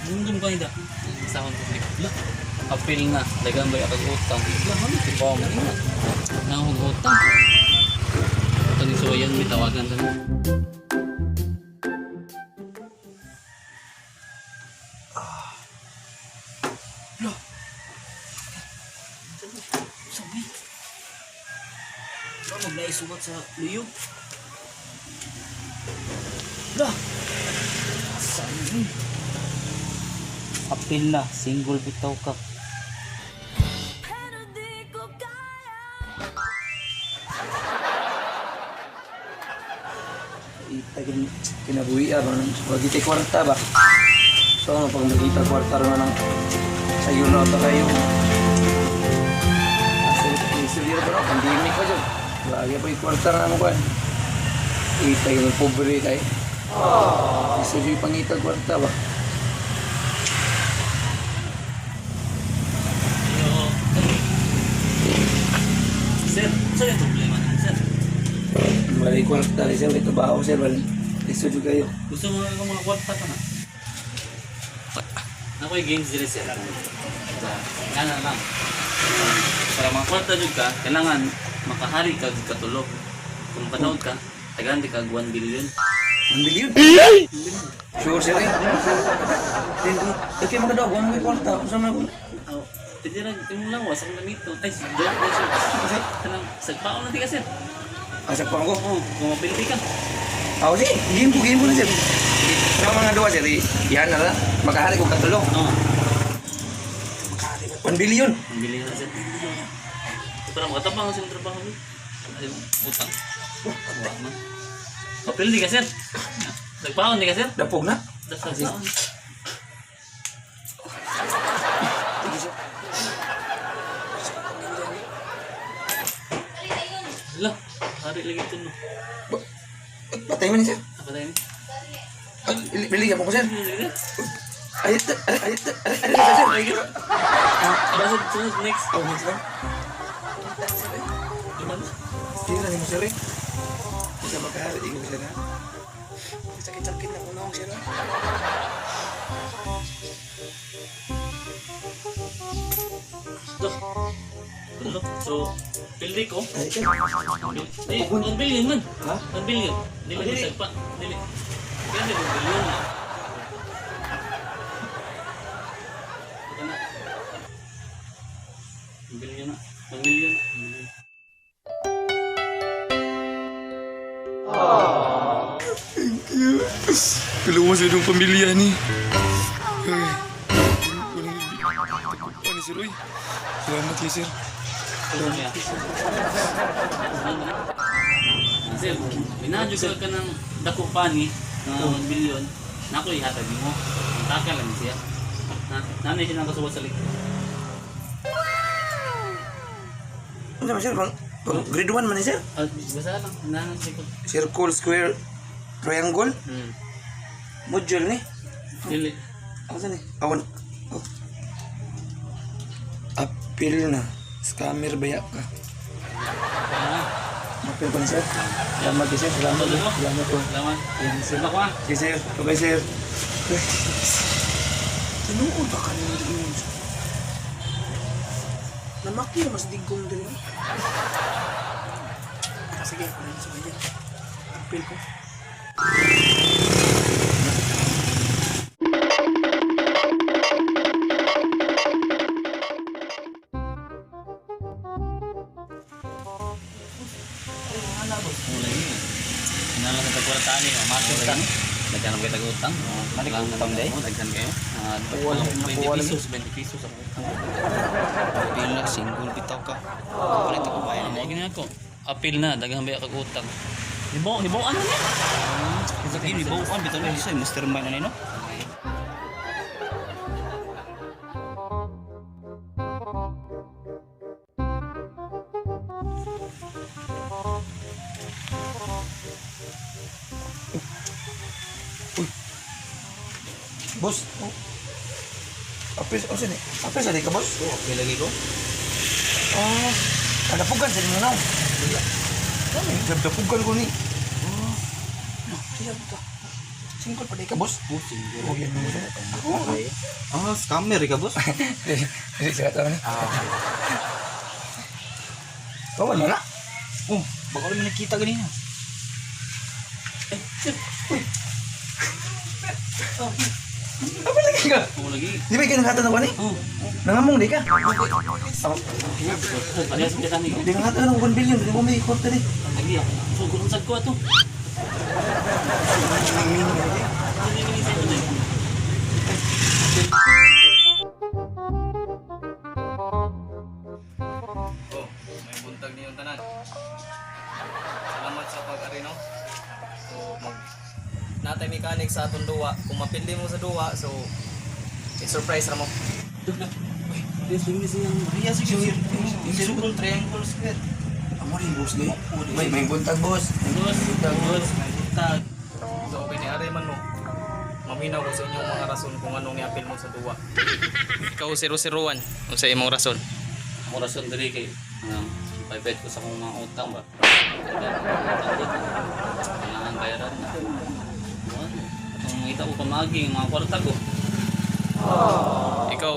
Nandun ka nida. Sa akong publik. Apil na. Dagan ba yung utang? Tibaw mo na. Nahong utang. Ito ni Soyan, may tawagan kami. Sabi. Ano magnaisugat sa luyog? Lah! Sabi. Apil na, single bitaw ka. Itagin kinabuhi ba bagi tay kwarta ba. So ano pag nakita kwarta ron nang sayo na ata kayo. Isili ba no pandemic pa jud. Lagi pa yung kwarta na mo kan. Itagin ng pobre kay. Isili pangita kwarta ba. Sir, saan yung problema naman, sir? Balik kwarta rin sir, may trabaho sir, balik. Iso juga kayo. Gusto mo nga mga kwarta ka na? Ako'y games dili sir. Kana lang. Para mga kwarta juga, kailangan makahari ka katulog. Kung panood ka, tagaan di ka 1 billion. 1 billion? Sure sir eh. Okay mga daw, 1 kwarta. Kung saan ako? Pwede lang, yung lang, wasang lamito. Ay, doon ko sir. Kasi, kanang, sagpaon natin ka sir. Asak pa ako. Oo, kung mapildi ka. Ako sige, game po na sir. Sa mga dua sir, yan na lang. Makahari ko katulong. Oo. 1 billion. Ang bilhin na sir. Para makatabang sa trabaho mo. Ay, utang. Wala man. Mapildi ka sir. Sagpaon di ka sir. Dapog na. Sagpaon. Hala, hari lagi ito no. Patay mo na sir. Apa tayo ni? Bili ka po ko sir. Ayun, Ayat sir. Ayat. Basad, sunod, next. Oh, next lang. Gimana? Sige na mo sir eh. Bisa makahari, ikaw sir ha. Sakit-sakit na kuno sir ha. Look, so, pildi ko. Ay sir. Eh, 1 billion man. Ha? 1 billion. Dili, Dili. sagpa. Dili. Kaya 1 billion na. Ito na. 1 billion na. 1 million. 1 million. Kalau mas hidung pemilihan ni. Ni sir oi. Selamat ya sir. Ano niya? Sir, binadyo ka ng dako pa ni na 1 billion. Na ako ihatag mo. Ang taka lang siya. Nanay siya nang kasuwa sa likod. Ano naman sir? Grade 1 man ni sir? Basta lang. Nanay sa likod. Circle, square, triangle, module ni. Dili. Apa sih ni? Awan. Oh. Apil na. Scammer bayak ka. Apil pa ni sir. Selamat ya sir. Selamat. Selamat po. Salamat. Yan sir. Sino ko ah? Okay sir. Okay sir. Tinuod ba ka nila yun? Namaki mas digong din. Sige, ano sa kanya? Apil ko. Mulai ni. Inalang sa kwartaan ni, masok ta. Nagkanang kayo tag-utang. Utang day. Nagkan kayo. 20 pesos ang utang. Apil na, single bitaw ka. Palit ako bayan Mo na. gini ako. Apil na, daghang baya kag utang. Hibaw ano ni? Sa kini, bawaan bitaw na isa. Mastermind na nino. Boss. Oh. Apil, oh sini. Apil sa di ka boss? Oh, apil lagi ko. Oh. Kadapugan sa mo now. Kami, kadapugan ko ni. Oh. No, siya to. Single pa di ka, boss. Oh, single. Oh, yan mo. Okay. Ah, scammer ka, boss? Hindi siya katawa na. Okay. Oh, wala na. Oh, baka ulit nakita ganina. Apa lagi ka? Oh, lagi. Di ba ikaw nakatan ako ni? Oh. Nangamong di ka? Ano yung sabitan niyo? Di nakatan ako 1 billion. Di mo may kwarta di. Lagi ako. So, gulong sad ko ato. Oh, may buntag niyong tanan. Salamat sa pag-arino. So, natay mechanic sa atong duwa. Kung mapili mo sa duwa, so i-surprise ra mo. Yes, yung yung Maria sige. Circle, triangle, square. Amo rin, boss di. May buntag, boss. Boss, boss, may buntag. So, piniari man mo. Maminaw ko sa inyong mga rason kung anong ni-appeal mo sa duwa. Ikaw 001, kung sa imong rason. Mo rason diri kay paypet ko sa akong mga utang ba. Kailangan bayaran na. Atong kita ko pamagi mga kwarta ko. Ikaw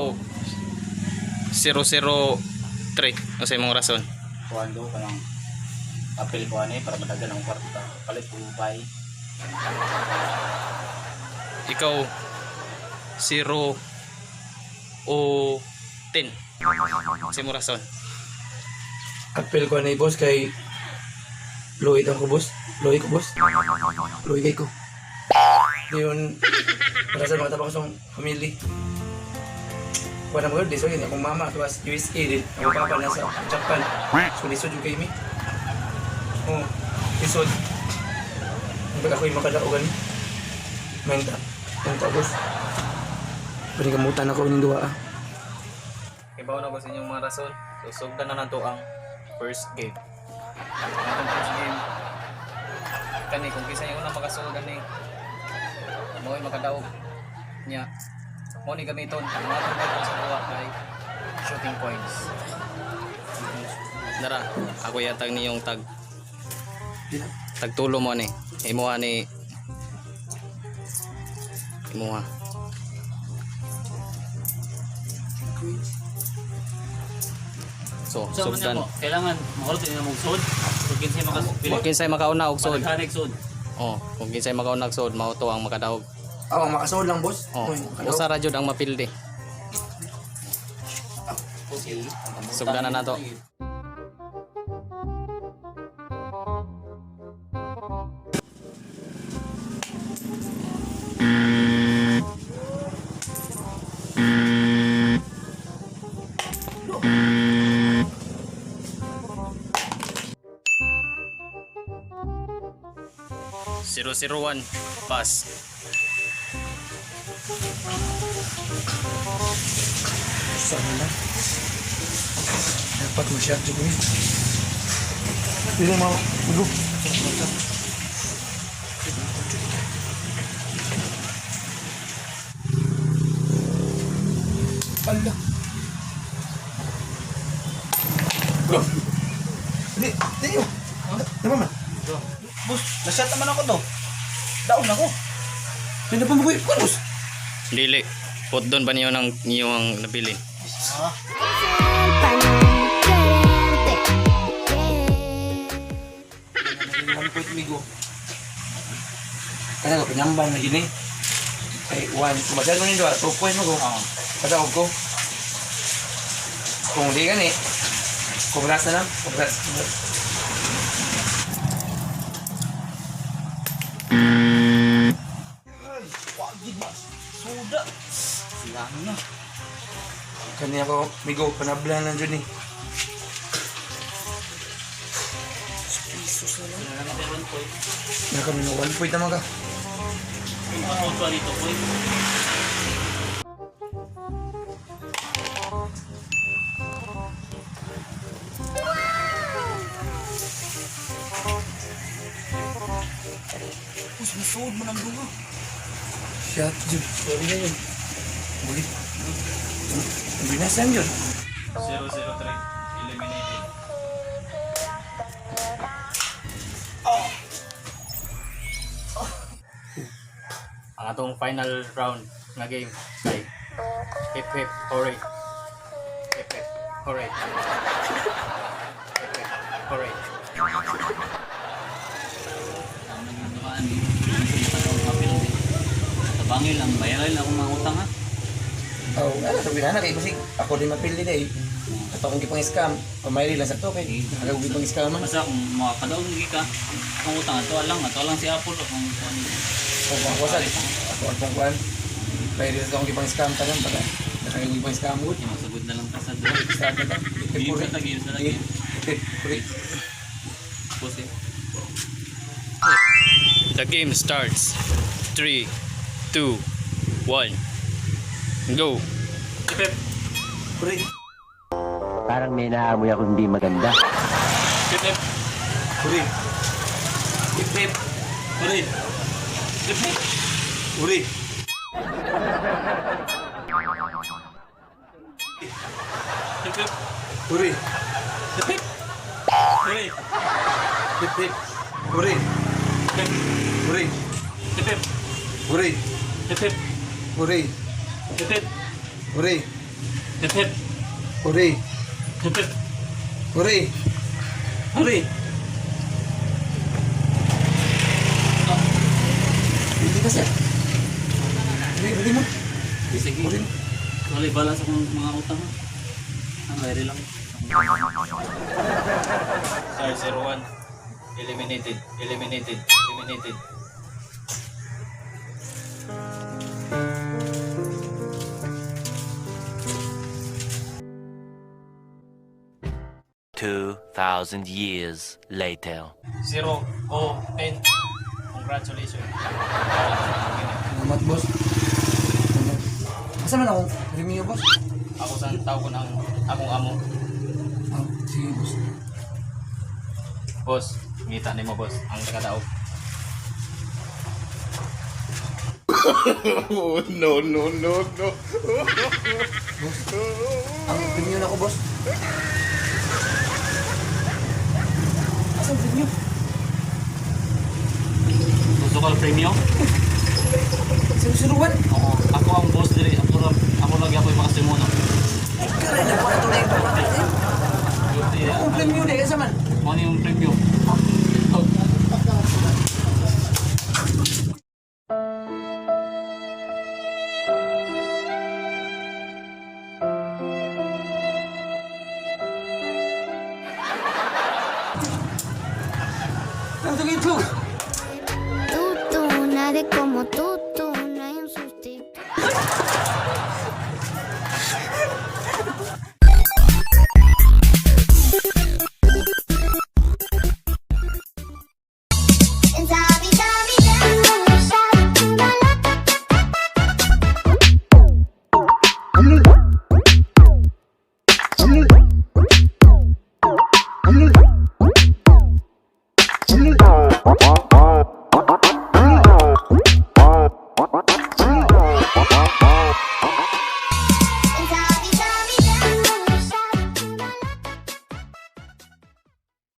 003, kung sa imong rason. Kuan do kanang apel ko ani para madagan ang kwarta. Palit ko bay. Ikaw 0 o 10, sa imong rason. Apel ko na boss kay Lloyd ako, boss. Lloyd ko, boss. Lloyd kay ko. Di yun, para sa mga tabang kong family. Kuha na mga so yun, akong mama, tuwas USA din. Ako papa nasa Japan. So, lisod yung kay mi. Oo, lisod. Pag ako'y makadaogan, menta, boss. Pwede kamutan ako ng duwa, ah. Ibaw na ko sa inyong mga rason. So, sugdan na nato ang first game. Atong first game. Kani, kung kisa yung unang makasulgan gani, mo ay makadaog niya. Mo ni gamiton. Ang atong gamiton sa buwa kay shooting points. Dara, ako yatag niyong tagtulo mo ni. Imuha ni imuha. So, So, sugdan. kailangan makulot niyo mong sud. Kung kinsay makapili. Kung kinsay makauna og sod. Pagkanig sud. Oh, kung kinsay makauna og sod, mao to ang makadaog. Oo, makasahod lang, boss. Oh, Uy, makadaog. usa ra jud ang mapildi. Sugdan na nato. Zero 01 pass. Sana na. Dapat masyado ko yun. Hindi mo, ulo. Ala. Bro. Hindi yun. Diba man? Boss, nasyat naman ako to. Daon ako. Hindi pa mabuhay ko, boss. Dili. Put doon ba niyo ang nabili? Kaya ko, pinambal na yun eh. Ay, 1. Kumagal mo nito, 2 point mo ko. Padaog ko. Kung di gani, kubras na lang. Kubras. Suda. Silang na. Kani ako, migo, panablan lang dyan eh. Pesos na lang. Nakami na 1 point naman ka. Yung pangutwa dito po. Susunod mo ng bunga. Shot dyan. Sorry na yun. Ulit. Binasan yun. 003. Eliminated. atong final round nga game kay hip hip hooray. Hip hip hooray. Hip hip hooray. Ang naging dumaan ni papel din. Sa bangil ang bayaran akong mga utang ha. Oh, ano sabi na kay basig ako din mapili day. Ato akong gipang scam. Pamayri lang sa to kay ako gipang scam man. Basta kung makakadaog ka, ang utang ato lang si Apple kung O pangkuwasan. Ako ang kuwan. Mayri lang akong gipang scam tanan pala. Nakang gipang scam wood. masagod na lang ka sa doon. Start na ta. Game sa tagil sa lagi. Puri. Pusi. The game starts. 3, 2, 1. Go. Hip hip. Puri. Parang may naamoy ako hindi maganda. Hip hip. Puri. Hip hip. Puri. Hip hip. Puri. Hip hip. Puri. Hip hip. Puri. Hip hip. Puri. Hip Puri. hip. Puri. Hip hip. Puri. Hip hip. Puri. Hip hip. Puri. Hip hip. Puri. Puri. Hindi kasi. Hindi mo. Sige. Puri. Wala bala sa kong mga utang ha. Ang mayroon lang. Star 01. Eliminated. Eliminated. Eliminated. Years later. 0 o 10. Congratulations. Salamat, boss. Asa man akong review, boss? Ako sa tao ko ng akong amo. Ah, sige, boss. Boss, ngita ni mo boss, ang nakadaog. Ang review na ko, boss. Asa ang review? Gusto ko ang premium? Sinusuruan? Oo. Ako ang boss diri. Ako lagi ako yung makasimuno. Karay na po na ito na yung pagkakit. Ang review na, asa man? Ano yung premium? Ang tugin itlog. Tú, nadie como tú,